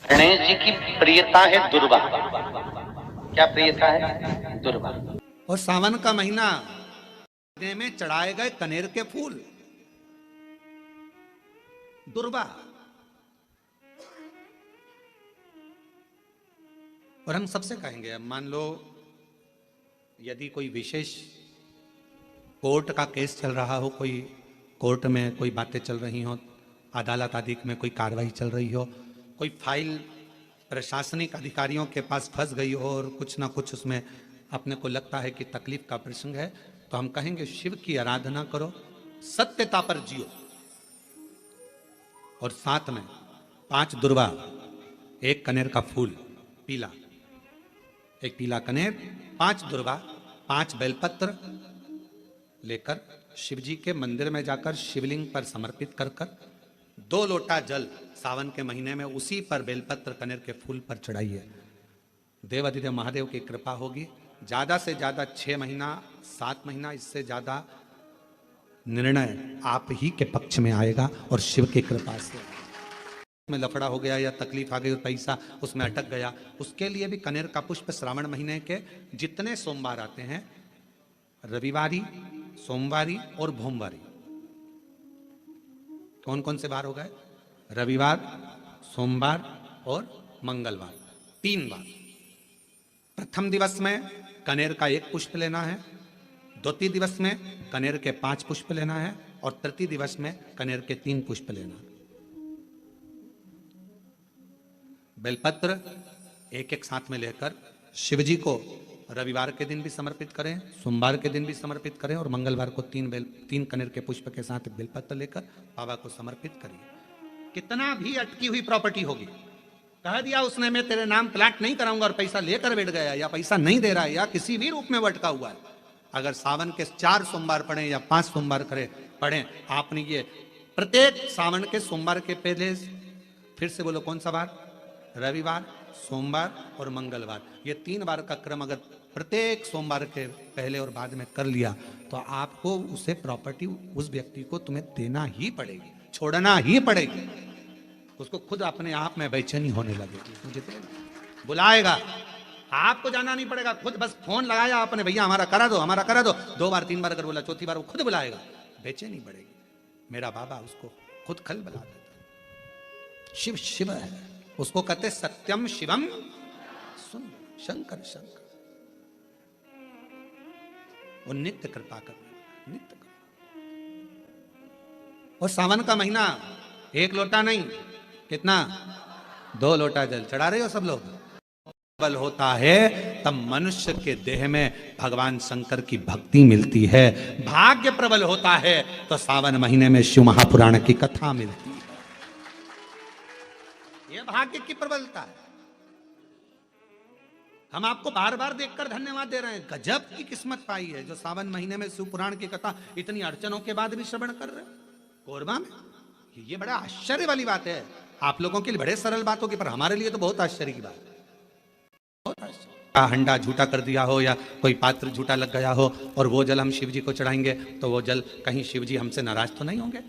गणेश जी की प्रियता है दुर्वा। क्या प्रियता है? दुर्वा। और सावन का महीना में चढ़ाए गए कनेर के फूल दुर्वा। और हम सबसे कहेंगे, अब मान लो यदि कोई विशेष कोर्ट का केस चल रहा हो, कोई कोर्ट में कोई बातें चल रही हो, अदालत आदि में कोई कार्रवाई चल रही हो, कोई फाइल प्रशासनिक अधिकारियों के पास फंस गई हो और कुछ ना कुछ उसमें अपने को लगता है कि तकलीफ का प्रसंग है, तो हम कहेंगे शिव की आराधना करो, सत्यता पर जियो, और साथ में 5 दुर्वा, 1 कनेर का फूल पीला, 1 पीला कनेर, 5 दुर्वा, 5 बेलपत्र लेकर शिव जी के मंदिर में जाकर शिवलिंग पर समर्पित कर 2 लोटा जल सावन के महीने में उसी पर बेलपत्र कनेर के फूल पर चढ़ाइए। देवाधिदेव महादेव की कृपा होगी। ज्यादा से ज्यादा 6 महीना 7 महीना, इससे ज्यादा निर्णय आप ही के पक्ष में आएगा और शिव की कृपा से। में लफड़ा हो गया या तकलीफ आ गई और पैसा उसमें अटक गया, उसके लिए भी कनेर का पुष्प श्रावण महीने के जितने सोमवार आते हैं, रविवारी, सोमवारी और भोमवारी, कौन कौन से बार हो गए? रविवार, सोमवार और मंगलवार, 3 बार। प्रथम दिवस में कनेर का 1 पुष्प लेना है, द्वितीय दिवस में कनेर के 5 पुष्प लेना है, और तृतीय दिवस में कनेर के 3 पुष्प लेना है। बेलपत्र एक एक साथ में लेकर शिव जी को रविवार के दिन भी समर्पित करें, सोमवार के दिन भी समर्पित करें, और मंगलवार को 3 कनेर के पुष्प के साथ बेलपत्र लेकर बाबा को समर्पित करिए। कितना भी अटकी हुई प्रॉपर्टी होगी, कह दिया उसने मैं तेरे नाम प्लाट नहीं कराऊंगा और पैसा लेकर बैठ गया, या पैसा नहीं दे रहा है, या किसी भी रूप में अटका हुआ है, अगर सावन के 4 सोमवार पढ़े या 5 सोमवार पढ़े, आपने ये प्रत्येक सावन के सोमवार के पहले, फिर से बोलो कौन सा बार? रविवार, सोमवार और मंगलवार, ये 3 बार का क्रम अगर प्रत्येक सोमवार के पहले और बाद में कर लिया, तो आपको उसे प्रॉपर्टी उस व्यक्ति को तुम्हें देना ही पड़ेगी, छोड़ना ही पड़ेगी। उसको खुद अपने आप में बेचैनी होने लगेगी, मुझे बुलाएगा, आपको जाना नहीं पड़ेगा, खुद बस फोन लगाया आपने, भैया हमारा करा दो, हमारा करा दो, 2 बार 3 बार अगर बोला, चौथी बार वो खुद बुलाएगा, बेचैनी बढ़ेगी। मेरा बाबा उसको खुद खल बुला देता। शिव शिव है, उसको कहते सत्यम शिवम सुन, शंकर शंकर, वो नित्य कृपा कर, नित्य कृपा। और सावन का महीना 1 लोटा नहीं, कितना? 2 लोटा जल चढ़ा रहे हो सब लोग। प्रबल होता है तब मनुष्य के देह में भगवान शंकर की भक्ति मिलती है, भाग्य प्रबल होता है तो सावन महीने में शिव महापुराण की कथा मिलती है। यह भाग्य की प्रबलता है। हम आपको बार बार देखकर धन्यवाद दे रहे हैं, गजब की किस्मत पाई है जो सावन महीने में शिव पुराण की कथा इतनी अड़चनों के बाद भी श्रवण कर रहे हैं कोरबा में। ये बड़ा आश्चर्य वाली बात है। आप लोगों के लिए बड़े सरल बात होगी, पर हमारे लिए तो बहुत आश्चर्य की बात है। हंडा झूठा कर दिया हो या कोई पात्र झूठा लग गया हो और वो जल हम शिव जी को चढ़ाएंगे, तो वो जल कहीं शिव जी हमसे नाराज तो नहीं होंगे?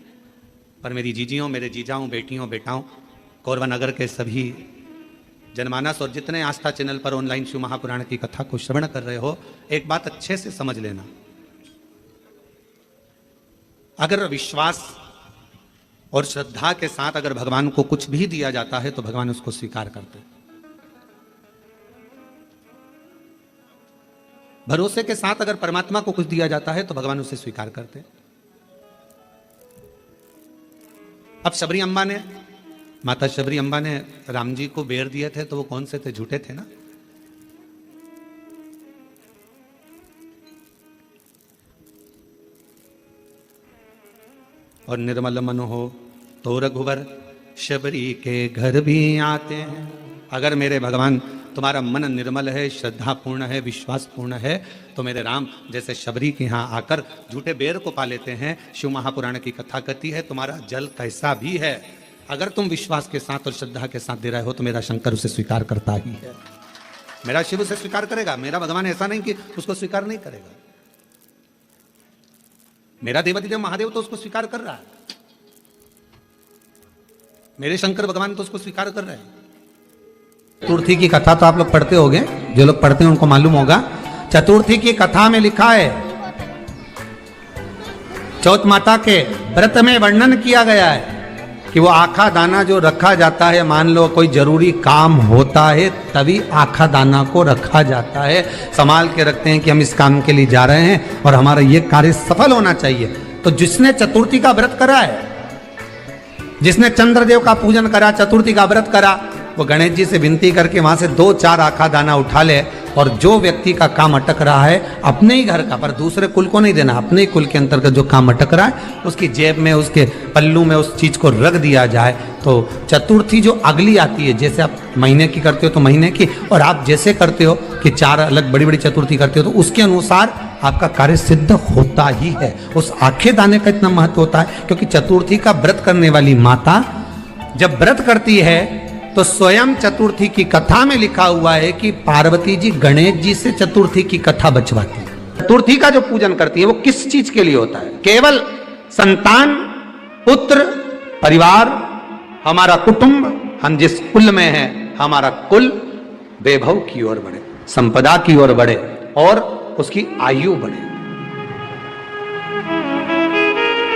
पर मेरी जीजियों, मेरे जीजाओं, बेटियों, बेटाओं, कोरबा नगर के सभी जनमानस और जितने आस्था चैनल पर ऑनलाइन शिव महापुराण की कथा को श्रवण कर रहे हो, एक बात अच्छे से समझ लेना, अगर विश्वास और श्रद्धा के साथ अगर भगवान को कुछ भी दिया जाता है तो भगवान उसको स्वीकार करते। भरोसे के साथ अगर परमात्मा को कुछ दिया जाता है तो भगवान उसे स्वीकार करते। अब शबरी अम्बा ने, माता शबरी अम्बा ने राम जी को बेर दिए थे, तो वो कौन से थे? झूठे थे ना। और निर्मल मन हो तो रघुवर शबरी के घर भी आते हैं। अगर मेरे भगवान तुम्हारा मन निर्मल है, श्रद्धा पूर्ण है, विश्वास पूर्ण है, तो मेरे राम जैसे शबरी के यहाँ आकर झूठे बेर को पा लेते हैं। शिव महापुराण की कथा कहती है तुम्हारा जल कैसा भी है, अगर तुम विश्वास के साथ और श्रद्धा के साथ दे रहे हो तो मेरा शंकर उसे स्वीकार करता ही है, मेरा शिव उसे स्वीकार करेगा। मेरा भगवान ऐसा नहीं कि उसको स्वीकार नहीं करेगा, मेरा देवाधिदेव महादेव तो उसको स्वीकार कर रहा है, मेरे शंकर भगवान तो उसको स्वीकार कर रहे हैं। चतुर्थी की कथा तो आप लोग पढ़ते होंगे, जो लोग पढ़ते हैं उनको मालूम होगा। चतुर्थी की कथा में लिखा है, चौथ माता के व्रत में वर्णन किया गया है कि वो आखा दाना जो रखा जाता है, मान लो कोई जरूरी काम होता है तभी आखा दाना को रखा जाता है, संभाल के रखते हैं कि हम इस काम के लिए जा रहे हैं और हमारा ये कार्य सफल होना चाहिए। तो जिसने चतुर्थी का व्रत करा है, जिसने चंद्रदेव का पूजन करा, चतुर्थी का व्रत करा, वो गणेश जी से विनती करके वहां से 2-4 आखा दाना उठा ले और जो व्यक्ति का काम अटक रहा है अपने ही घर का, पर दूसरे कुल को नहीं देना, अपने ही कुल के अंतर्गत जो काम अटक रहा है उसकी जेब में, उसके पल्लू में उस चीज को रख दिया जाए। तो चतुर्थी जो अगली आती है, जैसे आप महीने की करते हो तो महीने की, और आप जैसे करते हो कि 4 अलग बड़ी बड़ी चतुर्थी करते हो तो उसके अनुसार आपका कार्य सिद्ध होता ही है। उस आखे दाने का इतना महत्व होता है क्योंकि चतुर्थी का व्रत करने वाली माता जब व्रत करती है तो स्वयं चतुर्थी की कथा में लिखा हुआ है कि पार्वती जी गणेश जी से चतुर्थी की कथा बचवाती है। चतुर्थी का जो पूजन करती है वो किस चीज के लिए होता है? केवल संतान, पुत्र, परिवार, हमारा कुटुंब, हम जिस कुल में हैं, हमारा कुल वैभव की ओर बढ़े, संपदा की ओर बढ़े और उसकी आयु बढ़े,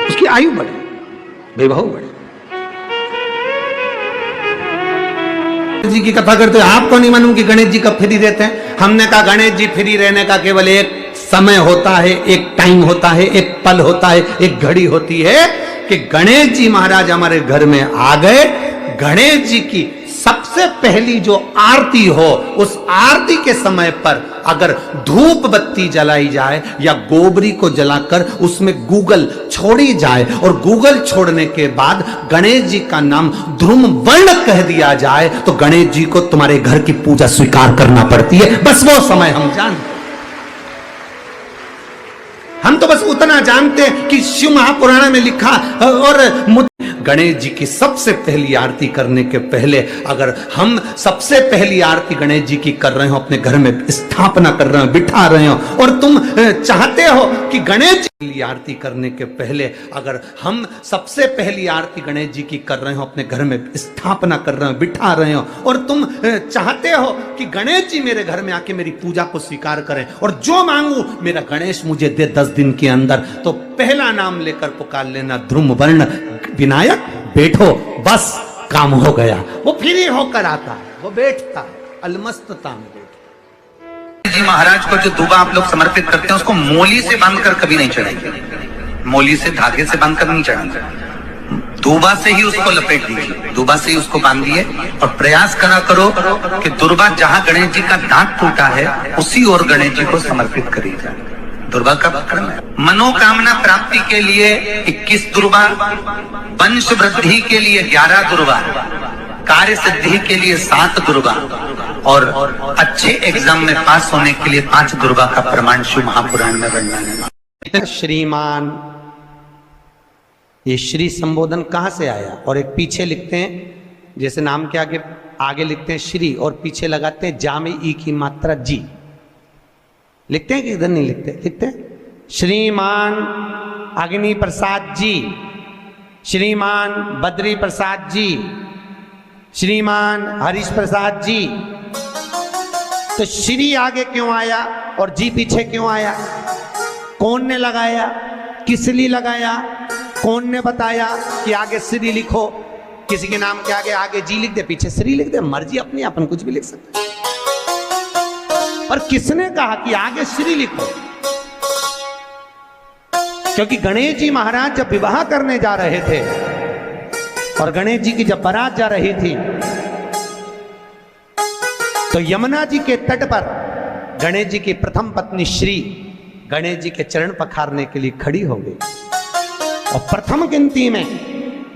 उसकी आयु बढ़े, वैभव बढ़े। जी की कथा करते हो, आपको नहीं मालूम कि गणेश जी कब फ्री रहते हैं? हमने कहा गणेश जी फ्री रहने का केवल एक समय होता है, एक टाइम होता है, एक पल होता है, एक घड़ी होती है कि गणेश जी महाराज हमारे घर में आ गए। गणेश जी की सबसे पहली जो आरती हो, उस आरती के समय पर अगर धूप बत्ती जलाई जाए या गोबरी को जलाकर उसमें गूगल छोड़ी जाए और गूगल छोड़ने के बाद गणेश जी का नाम ध्रुम वर्ण कह दिया जाए तो गणेश जी को तुम्हारे घर की पूजा स्वीकार करना पड़ती है। बस वो समय हम जानते, हम तो बस उतना जानते हैं कि शिव महापुराण में लिखा। और गणेश जी की सबसे पहली आरती करने के पहले अगर हम सबसे पहली आरती गणेश जी की कर रहे हो, अपने घर में स्थापना कर रहे हो, बिठा रहे हो, और तुम चाहते हो कि गणेश जी की आरती करने के पहले अगर हम सबसे पहली आरती गणेश जी की कर रहे हो, अपने घर में स्थापना कर रहे हो, बिठा रहे हो, और तुम चाहते हो कि गणेश जी मेरे घर में आके मेरी पूजा को स्वीकार करें और जो मांगू मेरा गणेश मुझे दे 10 दिन के अंदर, तो पहला नाम लेकर पुकार लेना ध्रुम वर्ण विनायक, बैठो, बस काम हो गया। वो फ्री होकर आता है, वो बैठता है, अलमस्तता में बैठता। जी महाराज को जो दूबा आप लोग समर्पित करते हैं उसको मोली से बांधकर कभी नहीं चढ़ाएंगे, मोली से धागे से बांधकर नहीं चढ़ाएंगे, दूबा से ही उसको लपेट दीजिए, दूबा से ही उसको बांधिए और प्रयास करो कि दुर्बा जहां गणेश जी का दांत टूटा है उसी ओर गणेश जी को समर्पित करिए। दुर्बा का प्रकरण है। मनोकामना प्राप्ति के लिए 21 दुर्बा, वंश वृद्धि के लिए 11 दुर्बा, कार्य सिद्धि के लिए 7 दुर्बा और अच्छे एग्जाम में पास होने के लिए 5 दुर्बा का प्रमाण शिव महापुराण में वर्णन है। श्रीमान, ये श्री संबोधन कहां से आया? और एक पीछे लिखते हैं, जैसे नाम के आगे लिखते हैं श्री और पीछे लगाते हैं जा में ई की मात्रा जी। लिखते हैं कि इधर नहीं लिखते? लिखते हैं श्रीमान अग्नि प्रसाद जी, श्रीमान बद्री प्रसाद जी, श्रीमान हरीश प्रसाद जी। तो श्री आगे क्यों आया और जी पीछे क्यों आया? कौन ने लगाया, किस लिए लगाया, कौन ने बताया कि आगे श्री लिखो? किसी के नाम के आगे जी लिख दे, पीछे श्री लिख दे, मर्जी अपनी, अपन कुछ भी लिख सकते हैं। और किसने कहा कि आगे श्री लिखो? क्योंकि गणेश जी महाराज जब विवाह करने जा रहे थे और गणेश जी की जब बारात जा रही थी तो यमुना जी के तट पर गणेश जी की प्रथम पत्नी श्री गणेश जी के चरण पखारने के लिए खड़ी हो गई। और प्रथम गिनती में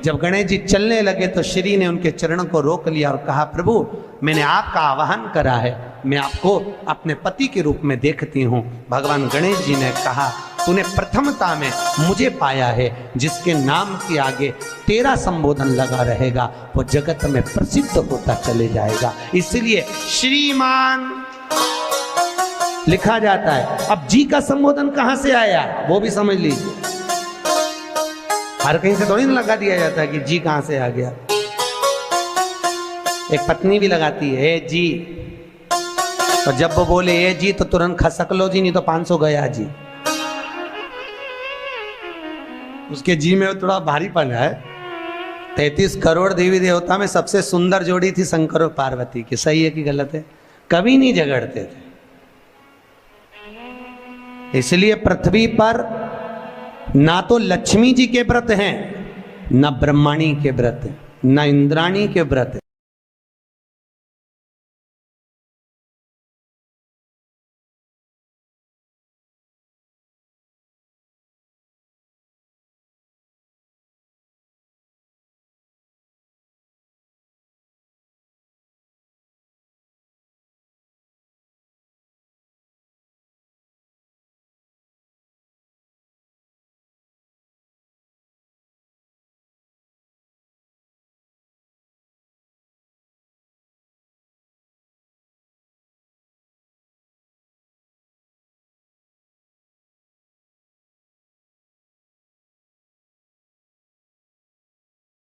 जब गणेश जी चलने लगे तो श्री ने उनके चरणों को रोक लिया और कहा, प्रभु मैंने आपका आवाहन करा है, मैं आपको अपने पति के रूप में देखती हूँ। भगवान गणेश जी ने कहा, तूने प्रथमता में मुझे पाया है, जिसके नाम के आगे तेरा संबोधन लगा रहेगा वो जगत में प्रसिद्ध होता चले जाएगा। इसलिए श्रीमान लिखा जाता है। अब जी का संबोधन कहां से आया वो भी समझ लीजिए। हर कहीं से थोड़ी ना लगा दिया जाता है कि जी कहां से आ गया। एक पत्नी भी लगाती है ए जी, और जब वो बोले ए जी तो तुरंत खसक लो जी, नहीं तो 500 गया जी। उसके जी में थोड़ा भारीपन है। 33 करोड़ देवी देवता में सबसे सुंदर जोड़ी थी शंकर और पार्वती की। सही है कि गलत है? कभी नहीं झगड़ते थे। इसलिए पृथ्वी पर ना तो लक्ष्मी जी के व्रत हैं, ना ब्रह्माणी के व्रत हैं, ना इंद्राणी के व्रत हैं।